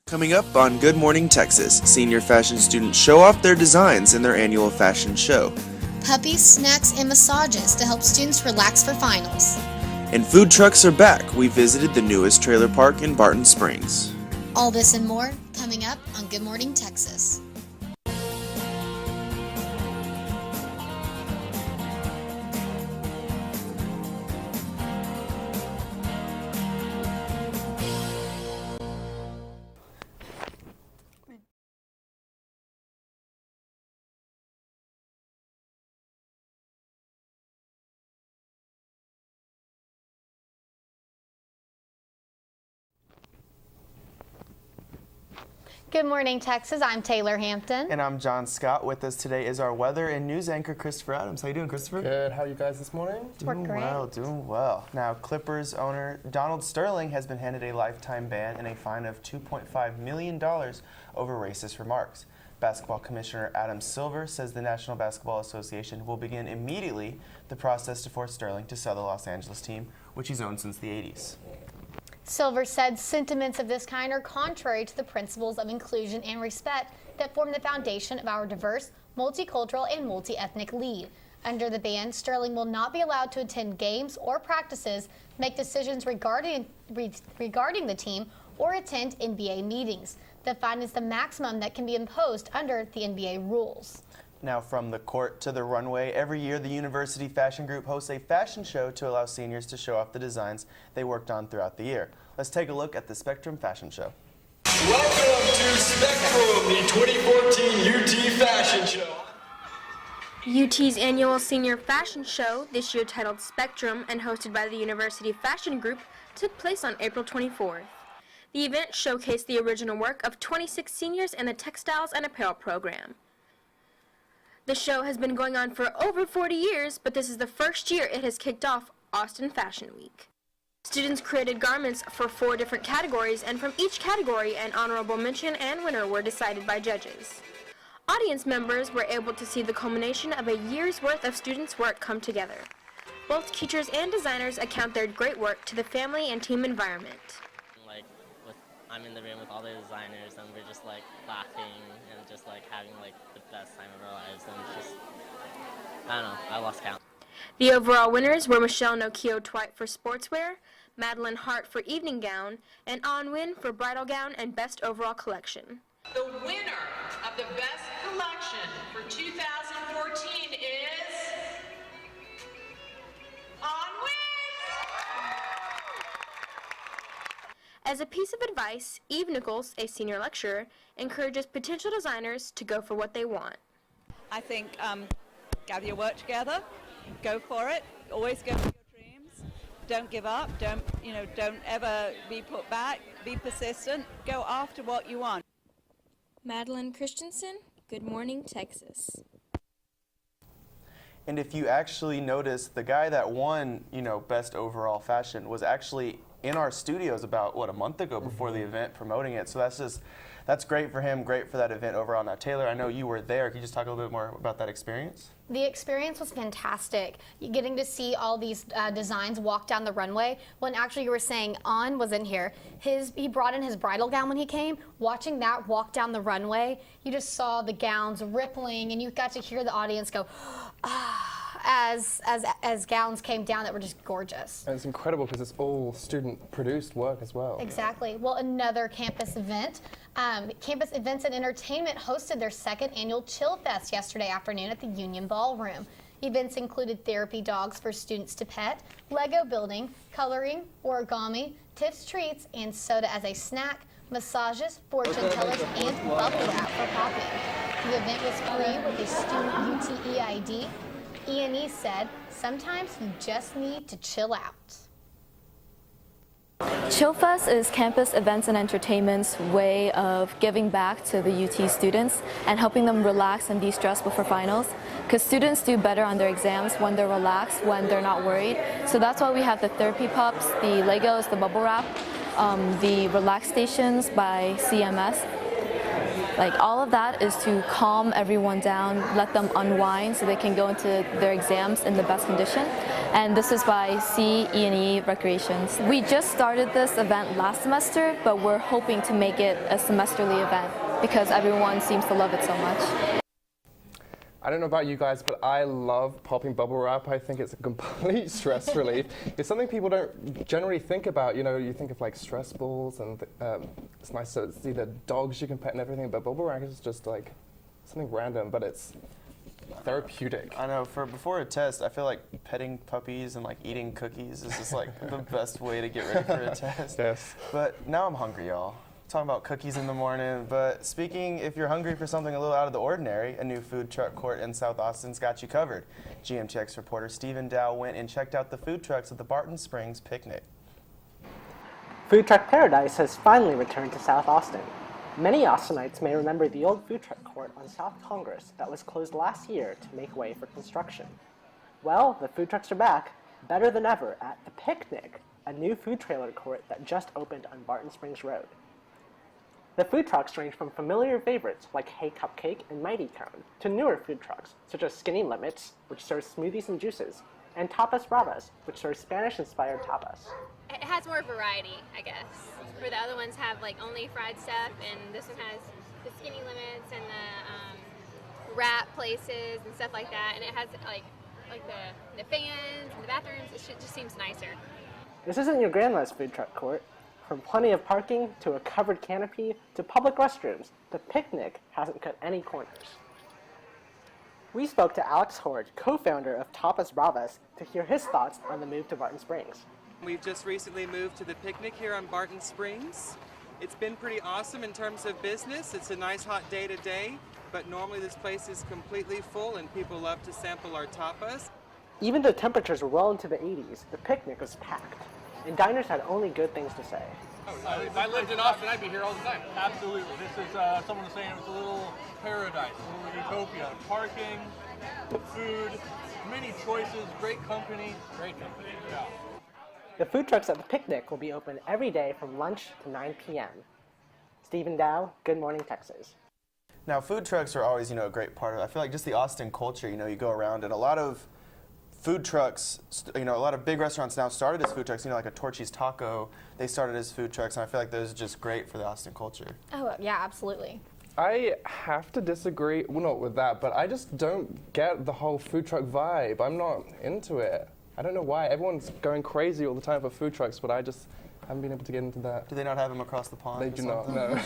Coming up on Good Morning Texas, senior fashion students show off their designs in their annual fashion show. Puppies, snacks, and massages to help students relax for finals. And food trucks are back. We visited the newest trailer park in Barton Springs. All this and more coming up on Good Morning Texas. Good morning, Texas. I'm Taylor Hampton. And I'm John Scott. With us today is our weather and news anchor, Christopher Adams. How you doing, Christopher? Good. How are you guys this morning? Doing well, doing well. Now, Clippers owner Donald Sterling has been handed a lifetime ban and a fine of $2.5 million over racist remarks. Basketball Commissioner Adam Silver says the National Basketball Association will begin immediately the process to force Sterling to sell the Los Angeles team, which he's owned since the 80s. Silver said sentiments of this kind are contrary to the principles of inclusion and respect that form the foundation of our diverse, multicultural, and multi-ethnic league. Under the ban, Sterling will not be allowed to attend games or practices, make decisions regarding the team, or attend NBA meetings. The fine is the maximum that can be imposed under the NBA rules. Now, from the court to the runway, every year the University Fashion Group hosts a fashion show to allow seniors to show off the designs they worked on throughout the year. Let's take a look at the Spectrum Fashion Show. Welcome to Spectrum, the 2014 UT Fashion Show. UT's annual senior fashion show, this year titled Spectrum and hosted by the University Fashion Group, took place on April 24th. The event showcased the original work of 26 seniors in the textiles and apparel program. The show has been going on for over 40 years, but this is the first year it has kicked off Austin Fashion Week. Students created garments for 4 different categories, and from each category, an honorable mention and winner were decided by judges. Audience members were able to see the culmination of a year's worth of students' work come together. Both teachers and designers account their great work to the family and team environment. I'm in the room with all the designers, and we're just laughing and just having the best time of our lives, and just, I don't know, I lost count. The overall winners were Michelle Nokio Twite for sportswear, Madeline Hart for evening gown, and An Win for bridal gown and best overall collection. The winner of the best collection for 2014 is An Win. As a piece of advice, Eve Nichols, a senior lecturer, encourages potential designers to go for what they want. I think gather your work together, go for it, always go for your dreams, don't give up, don't ever be put back, be persistent, go after what you want. Madeline Christensen, Good Morning, Texas. And if you actually notice, the guy that won, best overall fashion was actually in our studios about, a month ago before the event, promoting it. So that's great for him, great for that event overall. Now, Taylor, I know you were there. Can you just talk a little bit more about that experience? The experience was fantastic. Getting to see all these designs walk down the runway. When actually you were saying An was in here, he brought in his bridal gown when he came. Watching that walk down the runway, you just saw the gowns rippling, and you got to hear the audience go, ah. As gowns came down that were just gorgeous. And it's incredible because it's all student-produced work as well. Exactly. Well, another campus event. Campus Events and Entertainment hosted their 2nd annual Chill Fest yesterday afternoon at the Union Ballroom. Events included therapy dogs for students to pet, Lego building, coloring, origami, Tiff's treats, and soda as a snack, massages, fortune tellers, and bubble wrap for popping. The event was free with a student UT EID. E&E said, sometimes you just need to chill out. ChillFest is Campus Events and Entertainment's way of giving back to the UT students and helping them relax and de-stress before finals, because students do better on their exams when they're relaxed, when they're not worried. So that's why we have the therapy pups, the Legos, the bubble wrap, the relax stations by CMS. Like all of that is to calm everyone down, let them unwind so they can go into their exams in the best condition. And this is by CE&E Recreations. We just started this event last semester, but we're hoping to make it a semesterly event because everyone seems to love it so much. I don't know about you guys, but I love popping bubble wrap. I think it's a complete stress relief. It's something people don't generally think about. You know, you think of like stress balls, and it's nice to see the dogs you can pet and everything, but bubble wrap is just like something random, but it's therapeutic. I know, before a test, I feel like petting puppies and like eating cookies is just like the best way to get ready for a test. Yes. But now I'm hungry, y'all. Talking about cookies in the morning, but speaking, if you're hungry for something a little out of the ordinary, a new food truck court in South Austin's got you covered. GMTX reporter Stephen Dow went and checked out the food trucks at the Barton Springs Picnic. Food Truck Paradise has finally returned to South Austin. Many Austinites may remember the old food truck court on South Congress that was closed last year to make way for construction. Well, the food trucks are back, better than ever, at The Picnic, a new food trailer court that just opened on Barton Springs Road. The food trucks range from familiar favorites like Hey Cupcake and Mighty Cone to newer food trucks such as Skinny Limits, which serves smoothies and juices, and Tapas Bravas, which serves Spanish-inspired tapas. It has more variety, I guess. Where the other ones have like only fried stuff, and this one has the Skinny Limits and the wrap places and stuff like that, and it has like the fans and the bathrooms. It just seems nicer. This isn't your grandma's food truck court. From plenty of parking to a covered canopy to public restrooms, The Picnic hasn't cut any corners. We spoke to Alex Horde, co-founder of Tapas Bravas, to hear his thoughts on the move to Barton Springs. We've just recently moved to The Picnic here on Barton Springs. It's been pretty awesome in terms of business. It's a nice hot day today, but normally this place is completely full and people love to sample our tapas. Even though temperatures were well into the 80s, The Picnic was packed, and diners had only good things to say. If I lived in Austin, I'd be here all the time. Absolutely. This is, someone was saying it was a little paradise, a little utopia. Parking, food, many choices, great company. Yeah. The food trucks at The Picnic will be open every day from lunch to 9 p.m. Stephen Dow, Good Morning, Texas. Now, food trucks are always, a great part of it. I feel like just the Austin culture, you go around and a lot of food trucks, a lot of big restaurants now started as food trucks, like a Torchy's Taco, they started as food trucks, and I feel like those are just great for the Austin culture. Oh, yeah, absolutely. I have to disagree, well, not with that, but I just don't get the whole food truck vibe. I'm not into it. I don't know why. Everyone's going crazy all the time for food trucks, but I just haven't been able to get into that. Do they not have them across the pond? They do not, no.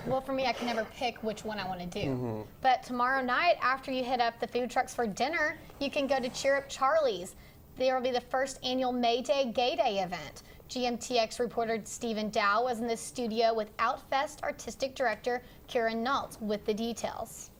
Well, for me, I can never pick which one I want to do. Mm-hmm. But tomorrow night, after you hit up the food trucks for dinner, you can go to Cheer Up Charlie's. There will be the first annual May Day Gay Day event. GMTX reporter Stephen Dow was in the studio with Outfest artistic director Kieran Nault with the details.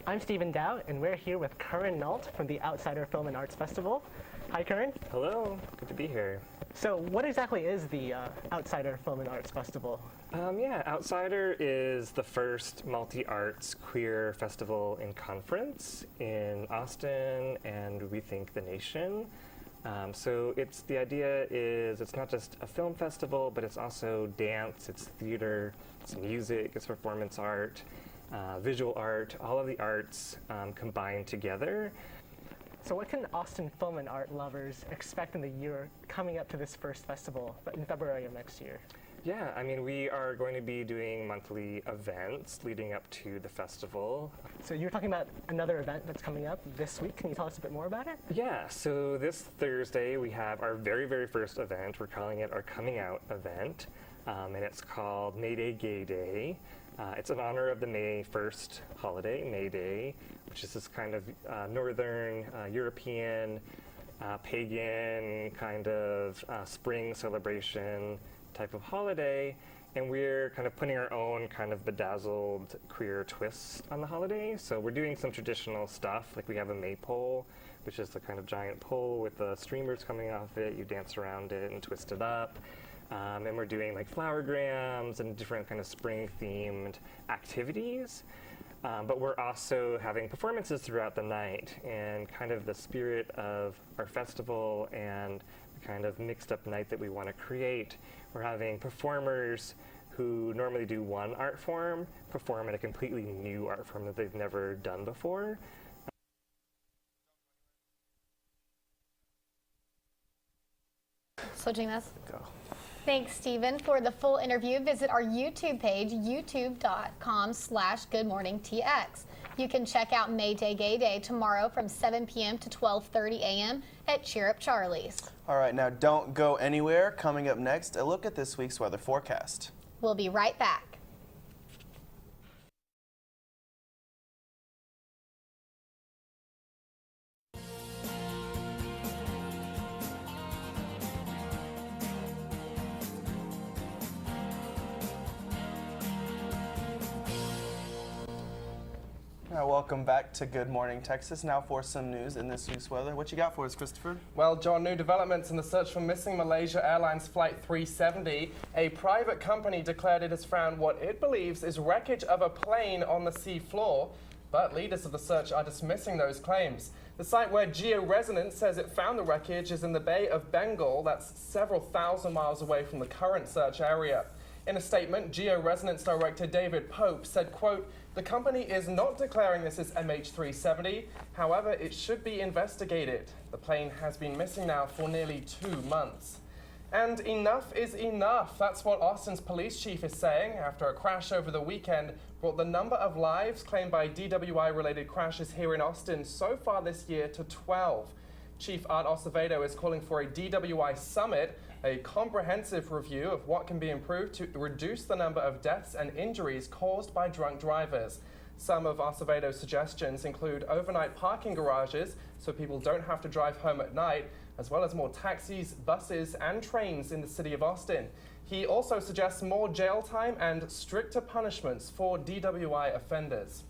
I'm Stephen Dow, and we're here with Curran Nault from the Outsider Film and Arts Festival. Hi, Curran. Hello, good to be here. So what exactly is the Outsider Film and Arts Festival? Yeah, Outsider is the first multi-arts queer festival in conference in Austin and we think the nation. So the idea is it's not just a film festival, but it's also dance, it's theater, it's music, it's performance art, visual art, all of the arts combined together. So what can Austin film and art lovers expect in the year coming up to this first festival in February of next year? Yeah, I mean, we are going to be doing monthly events leading up to the festival. So you're talking about another event that's coming up this week. Can you tell us a bit more about it? Yeah, so this Thursday we have our very, very first event. We're calling it our Coming Out event, and it's called May Day Gay Day. It's in honor of the May 1st holiday, May Day, which is this kind of northern European, pagan kind of spring celebration type of holiday, and we're kind of putting our own kind of bedazzled queer twists on the holiday. So we're doing some traditional stuff, like we have a maypole, which is the kind of giant pole with the streamers coming off it. You dance around it and twist it up. And we're doing like flowergrams and different kind of spring-themed activities. But we're also having performances throughout the night, and kind of the spirit of our festival and the kind of mixed up night that we want to create. We're having performers who normally do one art form perform in a completely new art form that they've never done before. Switching this. Go. Thanks, Stephen. For the full interview, visit our YouTube page, youtube.com/goodmorningtx. You can check out May Day Gay Day tomorrow from 7 p.m. to 12:30 a.m. at Cheer Up Charlie's. All right, now don't go anywhere. Coming up next, a look at this week's weather forecast. We'll be right back. Welcome back to Good Morning Texas. Now for some news in this week's weather. What you got for us, Christopher? Well, John, new developments in the search for missing Malaysia Airlines Flight 370. A private company declared it has found what it believes is wreckage of a plane on the sea floor, but leaders of the search are dismissing those claims. The site where GeoResonance says it found the wreckage is in the Bay of Bengal. That's several thousand miles away from the current search area. In a statement, GeoResonance Director David Pope said, quote, "The company is not declaring this as MH370. However, it should be investigated. The plane has been missing now for nearly 2 months." And enough is enough. That's what Austin's police chief is saying after a crash over the weekend brought the number of lives claimed by DWI-related crashes here in Austin so far this year to 12. Chief Art Acevedo is calling for a DWI summit, a comprehensive review of what can be improved to reduce the number of deaths and injuries caused by drunk drivers. Some of Acevedo's suggestions include overnight parking garages so people don't have to drive home at night, as well as more taxis, buses, and trains in the city of Austin. He also suggests more jail time and stricter punishments for DWI offenders.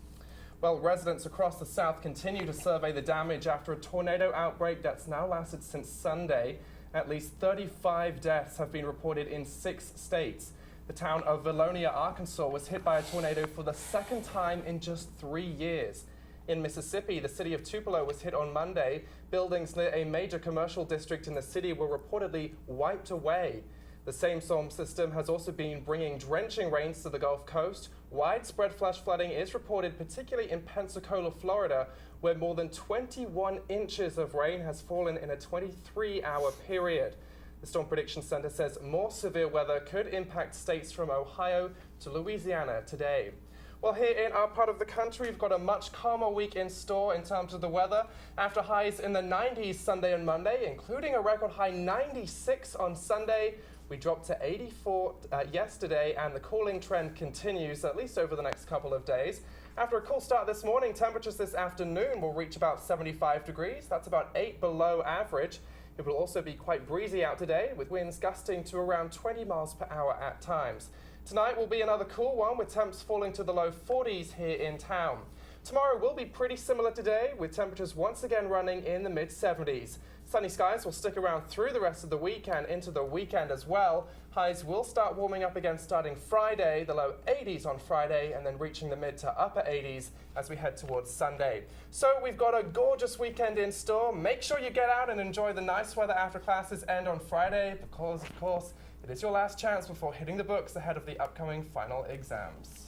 Well, residents across the South continue to survey the damage after a tornado outbreak that's now lasted since Sunday. At least 35 deaths have been reported in 6 states. The town of Vilonia, Arkansas was hit by a tornado for the second time in just 3 years. In Mississippi, the city of Tupelo was hit on Monday. Buildings near a major commercial district in the city were reportedly wiped away. The same storm system has also been bringing drenching rains to the Gulf Coast. Widespread flash flooding is reported, particularly in Pensacola, Florida, where more than 21 inches of rain has fallen in a 23-hour period. The Storm Prediction Center says more severe weather could impact states from Ohio to Louisiana today. Well, here in our part of the country, we've got a much calmer week in store in terms of the weather. After highs in the 90s Sunday and Monday, including a record high 96 on Sunday, we dropped to 84 yesterday, and the cooling trend continues, at least over the next couple of days. After a cool start this morning, temperatures this afternoon will reach about 75 degrees. That's about 8 below average. It will also be quite breezy out today, with winds gusting to around 20 miles per hour at times. Tonight will be another cool one, with temps falling to the low 40s here in town. Tomorrow will be pretty similar today, with temperatures once again running in the mid-70s. Sunny skies will stick around through the rest of the week and into the weekend as well. Highs will start warming up again starting Friday, the low 80s on Friday, and then reaching the mid to upper 80s as we head towards Sunday. So we've got a gorgeous weekend in store. Make sure you get out and enjoy the nice weather after classes end on Friday, because, of course, it is your last chance before hitting the books ahead of the upcoming final exams.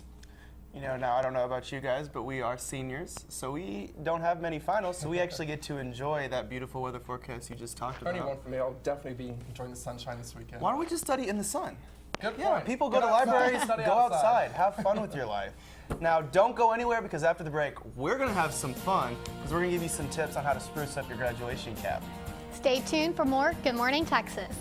You know, now I don't know about you guys, but we are seniors, so we don't have many finals, so we actually get to enjoy that beautiful weather forecast you just talked about. Only one for me. I'll definitely be enjoying the sunshine this weekend. Why don't we just study in the sun? Good Yeah, point. people go Get to outside, libraries, study go outside, have fun with your life. Now, don't go anywhere, because after the break, we're going to have some fun, because we're going to give you some tips on how to spruce up your graduation cap. Stay tuned for more Good Morning Texas.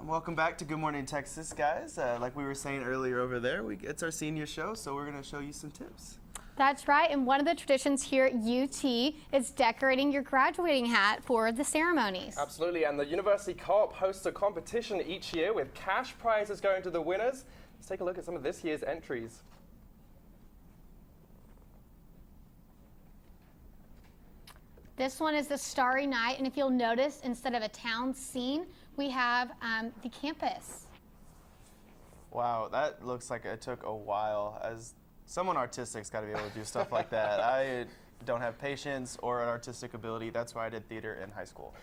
Welcome back to Good Morning Texas, guys. Like we were saying earlier over there, it's our senior show, so we're going to show you some tips. That's right, and one of the traditions here at UT is decorating your graduating hat for the ceremonies. Absolutely, and the University Co-op hosts a competition each year with cash prizes going to the winners. Let's take a look at some of this year's entries. This one is the Starry Night, and if you'll notice, instead of a town scene, we have the campus. Wow, that looks like it took a while. As someone artistic's got to be able to do stuff like that. I don't have patience or an artistic ability. That's why I did theater in high school.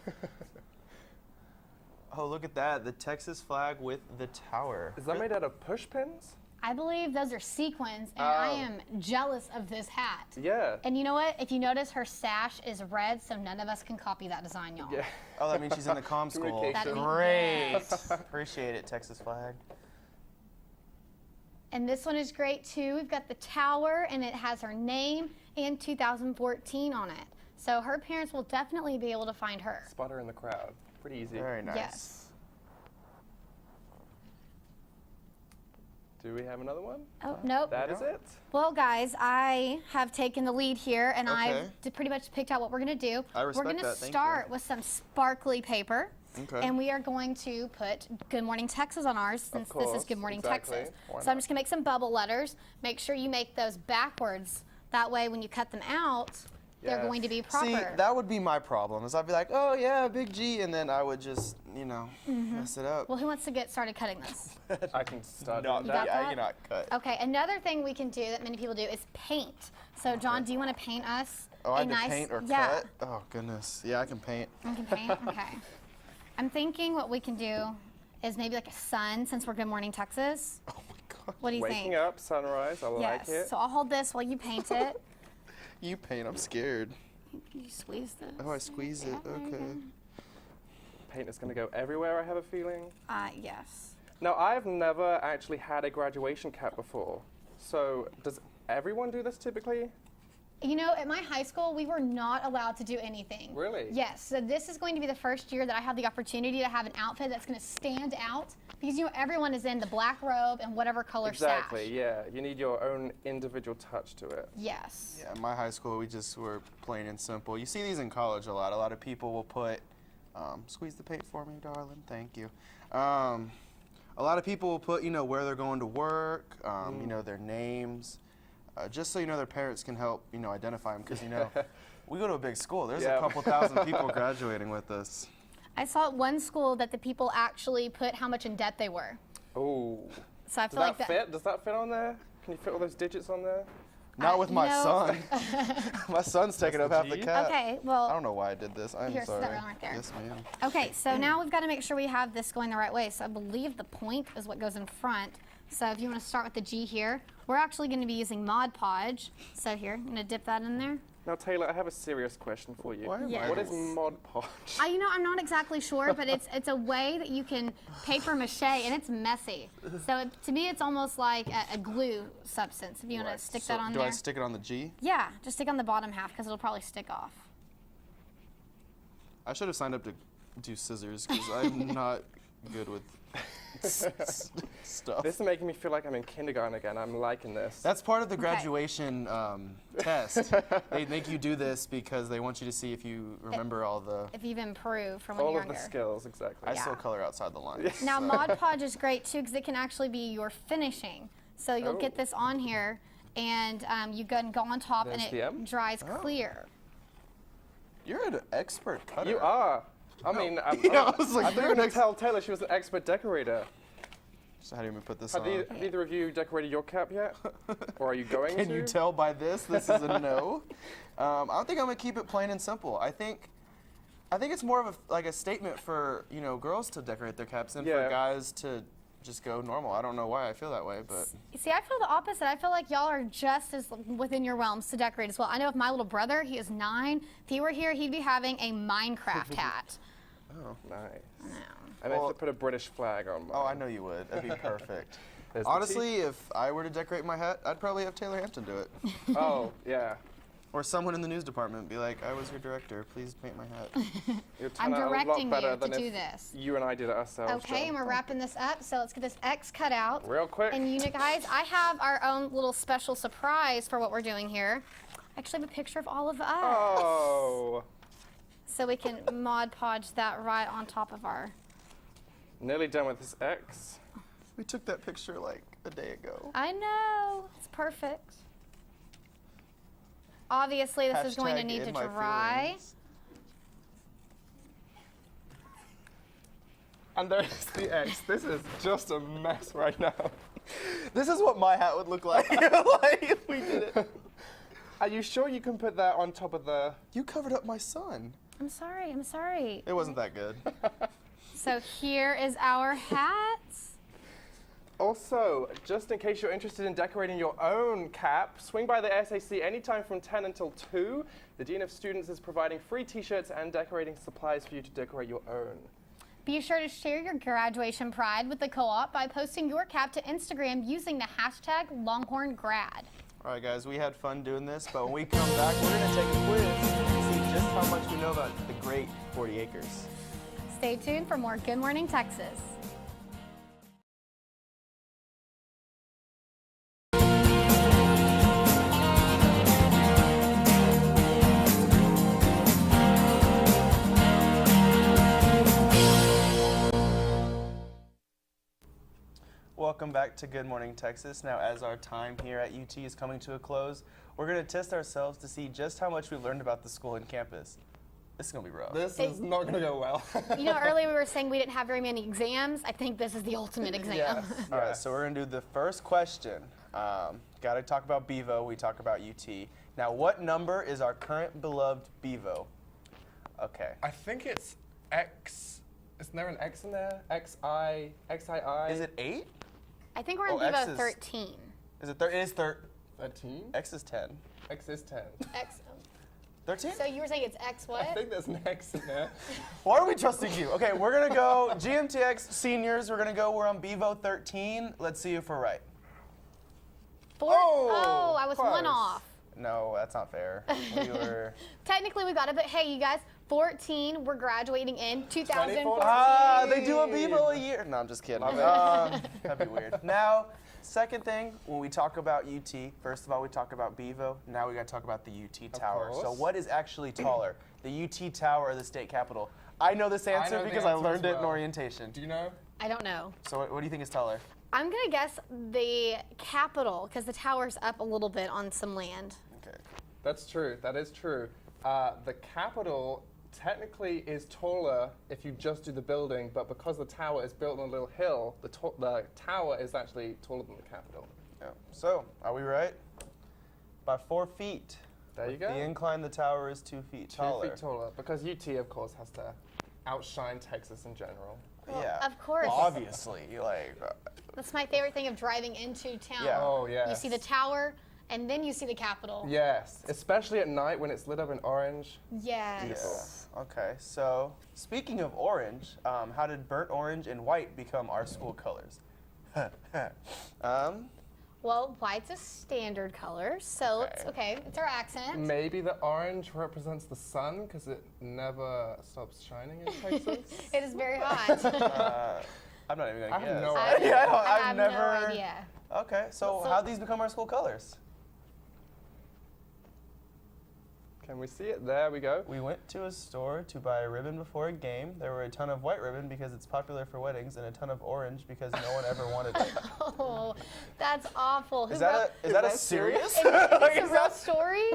Oh, look at that. The Texas flag with the tower. Is that made out of push pins? I believe those are sequins, and I am jealous of this hat. Yeah. And you know what? If you notice, her sash is red, so none of us can copy that design, y'all. Yeah. Oh, that means she's in the comm school. Communication. Great. Appreciate it, Texas flag. And this one is great too. We've got the tower, and it has her name and 2014 on it. So her parents will definitely be able to find her. Spot her in the crowd. Pretty easy. Very nice. Yes. Do we have another one? Oh, nope. That is it? Well, guys, I have taken the lead here, and Okay. I've pretty much picked out what we're going to do. I respect We're going to that. Thank start you. with some sparkly paper. Okay. And we are going to put Good Morning Texas on ours, since this is course, Good Morning exactly. Texas. Why So I'm not? just going to make some bubble letters. Make sure you make those backwards. That way, when you cut them out, they're Yes. going to be proper. See, that would be my problem, is I'd be like, oh yeah, big G, and then I would just, you know, mess it up. Well, who wants to get started cutting this? I can start No, doing You got that. I that? cannot cut. Okay, another thing we can do that many people do is paint. So, John, do you want to paint us Oh, a I had to nice... paint or yeah. cut? Oh, goodness. Yeah, I can paint. You can paint? Okay. I'm thinking what we can do is maybe like a sun, since we're Good Morning Texas. Oh, my God. What do you Waking think? up, sunrise, I Yes. like it. So I'll hold this while you paint it. You paint, I'm scared. You squeeze this. Oh, I squeeze it. Yeah, there you Okay. Paint is going to go everywhere, I have a feeling. Yes. Now, I've never actually had a graduation cap before. So, does everyone do this typically? You know, at my high school, we were not allowed to do anything. Really? Yes. So this is going to be the first year that I have the opportunity to have an outfit that's going to stand out, because you know everyone is in the black robe and whatever color Exactly, sash. yeah. You need your own individual touch to it. Yes. Yeah, in my high school, we just were plain and simple. You see these in college a lot. A lot of people will put, squeeze the paint for me, darling. Thank you. A lot of people will put, you know, where they're going to work, you know, their names, just so, you know, their parents can help, you know, identify them. Because, you know, we go to a big school. There's Yeah. a couple thousand people graduating with us. I saw at one school that the people actually put how much in debt they were. Oh. So I Does feel that like that. fit? Does that fit on there? Can you fit all those digits on there? Not with my no. son. My son's taking up half the G? cap. Okay, well. I don't know why I did this. I'm Here, sit sorry. that one right there. Yes, ma'am. Okay, so now we've got to make sure we have this going the right way. So I believe the point is what goes in front. So if you want to start with the G here, we're actually going to be using Mod Podge. So here, I'm going to dip that in there. Now, Taylor, I have a serious question for you. Why am I What is Yes. Mod Podge? You know, I'm not exactly sure, but it's a way that you can paper mache, and it's messy. So to me, it's almost like a glue substance. If you want Right. to stick So that on do there. I stick it on the G? Yeah, just stick on the bottom half because it'll probably stick off. I should have signed up to do scissors because I'm not good with stuff. This is making me feel like I'm in kindergarten again. I'm liking this. That's part of the graduation test. They make you do this because they want you to see if you remember all the If you've improved from when all you're of younger. the skills, exactly. I still color outside the lines. Now, so. Mod Podge is great too because it can actually be your finishing. So you'll get Oh. this on here, and you go on top, There's and the it M? dries clear. You're an expert cutter. You are. I mean, I was like, thought you were going to tell Taylor she was an expert decorator. So how do you put this Have, on? have either of you decorated your cap yet? Or are you going Can to? you tell by this? This is a no. I think I'm gonna keep it plain and simple. I think it's more of a statement for girls to decorate their caps and Yeah. for guys to just go normal. I don't know why I feel that way, but See, I feel the opposite. I feel like y'all are just as within your realms to decorate as well. I know if my little brother, he is 9, if he were here, he'd be having a Minecraft hat. oh, Nice. And I have Well- to put a British flag on mine. oh, I know you would. That'd be perfect. There's the Honestly, if I were to decorate my hat, I'd probably have Taylor Hampton do it, T. Oh, yeah. or someone in the news department be like, "I was your director. Please paint my hat." It would I'm turn out a lot directing you better to than do if this. You and I did it ourselves. Okay, and John. we're wrapping this up, so let's get this X cut out. Real quick. And you guys, I have our own little special surprise for what we're doing here. I actually have a picture of all of us. Oh. So we can Mod Podge that right on top of our... Nearly done with this X. We took that picture like a day ago. I know, it's perfect. Obviously, this is going to Hashtag need to in my dry. feelings. And there's the X. This is just a mess right now. This is what my hat would look like. Like if we did it. Are you sure you can put that on top of the... You covered up my sun. I'm sorry. It wasn't that good. So here is our hats. Also, just in case you're interested in decorating your own cap, swing by the SAC anytime from 10 until 2. The Dean of Students is providing free t-shirts and decorating supplies for you to decorate your own. Be sure to share your graduation pride with the co-op by posting your cap to Instagram using the hashtag LonghornGrad. All right, guys, we had fun doing this, but when we come back, we're going to take a quiz to see just how much we know about the great 40 acres. Stay tuned for more Good Morning Texas. Welcome back to Good Morning Texas. Now, as our time here at UT is coming to a close, we're going to test ourselves to see just how much we've learned about the school and campus. This is going to be rough. This is not going to go well. You know, earlier we were saying we didn't have very many exams. I think this is the ultimate exam. Yes. All right, so we're going to do the first question. Got to talk about Bevo. We talk about UT. Now, what number is our current beloved Bevo? Okay. I think it's X. Isn't there an X in there? XII? Is it 8? I think we're in X Bevo is- 13. Is it 13? It is 13? X is 10. X is 10. X. 13? So you were saying it's X what? I think there's an X in there. Why are we trusting you? Okay, we're going to go GMTX seniors. We're going to go, we're on Bevo 13. Let's see if we're right. Oh, I was close. one off. No, that's not fair. We were... Technically we got it, but hey, you guys, 14, we're graduating in 2014. Ah, they do a Bevo a year. No, I'm just kidding. That'd be weird. Now, second thing, when we talk about UT, first of all, we talk about Bevo. Now we got to talk about the UT Tower. course. So what is actually taller, the UT Tower or the state capitol? I know this answer know the because I answer learned as it in well. orientation. Do you know? I don't know. So what do you think is taller? I'm gonna guess the Capitol because the tower's up a little bit on some land. Okay. That's true. That is true. The Capitol technically is taller if you just do the building, but because the tower is built on a little hill, the tower is actually taller than the Capitol. Yeah. So, are we right? By 4 feet. There you With go. The incline, the tower is 2 feet 2 taller. feet taller, because UT, of course, has to outshine Texas in general. Yeah. Of course. Well, obviously, like. That's my favorite thing of driving into town. Yeah. Oh, yes. You see the tower, and then you see the Capitol. Yes, especially at night when it's lit up in orange. Yes. Yeah. Okay, so speaking of orange, how did burnt orange and white become our school colors? Well, white's a standard color, so it's okay. It's our accent. Maybe the orange represents the sun because it never stops shining in Texas. It is very hot. I'm not even gonna I guess. have no I idea. have never. no idea. Okay, so how'd these become our school colors? Can we see it? There we go. We went to a store to buy a ribbon before a game. There were a ton of white ribbon because it's popular for weddings, and a ton of orange because no one ever wanted it. Oh, that's awful. Is that a serious? It's a real story?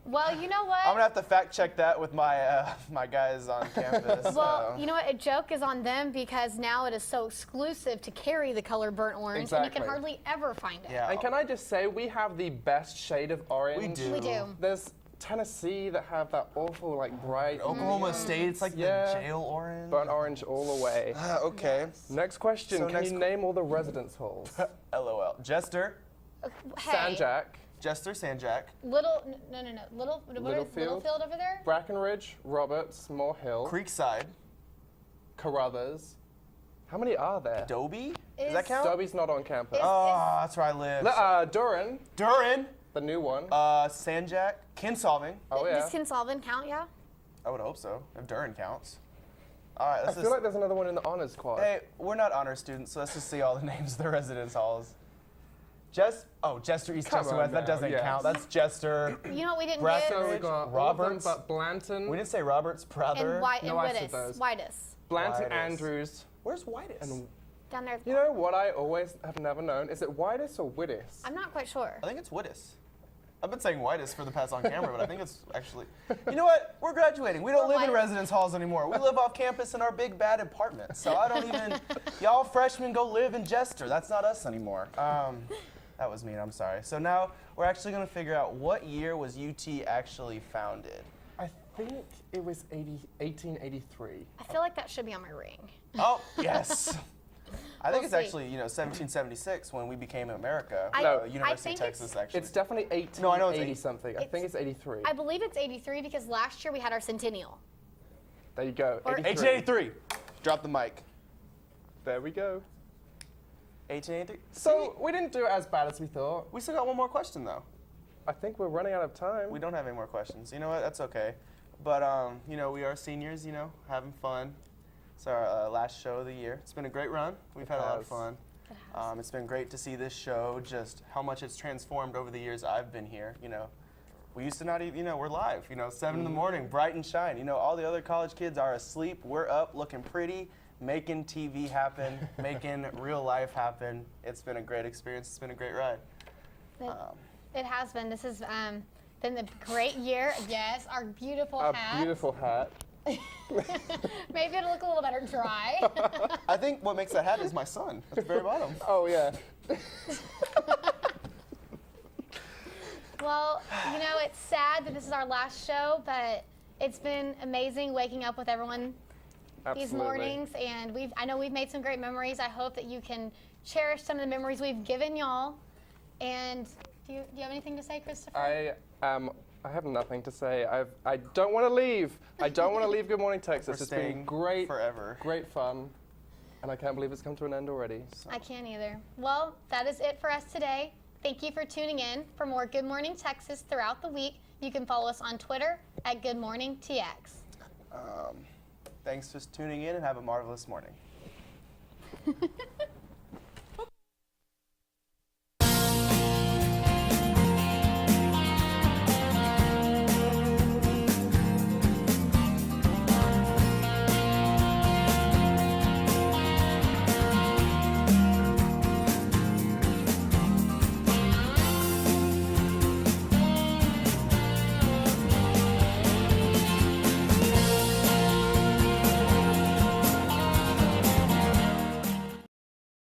Well, you know what? I'm gonna have to fact check that with my my guys on campus. Well, you know what? A joke is on them because now it is so exclusive to carry the color burnt orange, and you Exactly. can hardly ever find it. Yeah. And can I just say, we have the best shade of orange. We do. We do. There's Tennessee that have that awful, like, bright. Oklahoma State, it's like Yeah. the jail orange. Burnt orange all the way. Okay. Next question. So Can next you name all the residence halls? LOL. Jester, Hey, Sanjak, Jester, Sanjak. Little Littlefield. Littlefield over there? Brackenridge, Roberts, Moore Hill, Creekside, Carruthers. How many are there? Dobie. Does Is- that count? Dobie's not on campus. Oh, that's where I live. Durin, Durin, the new one. Sanjak, Kinsolving. Oh yeah. Does Kinsolvin count, yeah? I would hope so, if Durin counts. All right, I let's feel just. like there's another one in the honors squad. Hey, we're not honor students, so let's just see all the names of the residence halls. Jester East, Come Jester on West. That now, doesn't yes. count. That's Jester. You know what we didn't Brackenridge, So we get? got Roberts. all of them, but Blanton. We didn't say Roberts, Prather. And White No, and I said Whitus. those. Whitus. Blanton Whitus. Andrews. Where's Whitus? And Down there. you know what I always have never known? Is it Whitus or Whittis? I'm not quite sure. I think it's Whitus. I've been saying whitest for the past on camera, but I think it's actually. You know what? We're graduating. We don't live in residence halls anymore. We live off campus in our big bad apartment. So I don't even. Y'all freshmen go live in Jester. That's not us anymore. That was mean. I'm sorry. So now we're actually going to figure out what year was UT actually founded. I think it was 1883. I feel like that should be on my ring. Oh yes. I think We'll it's see. actually 1776 when we became America. I University think of Texas actually. It's definitely 1880 No, I know it's something. I think it's 83. I believe it's 83 because last year we had our centennial. There you go. Or- 1883. Drop the mic. There we go. 1883. So we didn't do it as bad as we thought. We still got one more question though. I think we're running out of time. We don't have any more questions. You know what? That's okay. But we are seniors. Having fun. It's our last show of the year. It's been a great run. We've had a lot of fun. It's been great to see this show, just how much it's transformed over the years I've been here. We used to not even, we're live, 7 in the morning, bright and shine. All the other college kids are asleep. We're up looking pretty, making TV happen, making real life happen. It's been a great experience. It's been a great ride. It has been. This has been a great year. Yes, our beautiful A hat. beautiful hat. Maybe it'll look a little better dry. I think what makes that hat is my son at the very bottom. Oh, yeah. Well, it's sad that this is our last show, but it's been amazing waking up with everyone these Absolutely. mornings, and I know we've made some great memories. I hope that you can cherish some of the memories we've given y'all. And do you have anything to say, Christopher? I have nothing to say. I don't want to leave. I don't want to leave Good Morning Texas. We're It's been staying great, forever. great fun, and I can't believe it's come to an end already. I can't either. Well, that is it for us today. Thank you for tuning in. For more Good Morning Texas throughout the week, you can follow us on Twitter at Good Morning TX. Thanks for tuning in and have a marvelous morning.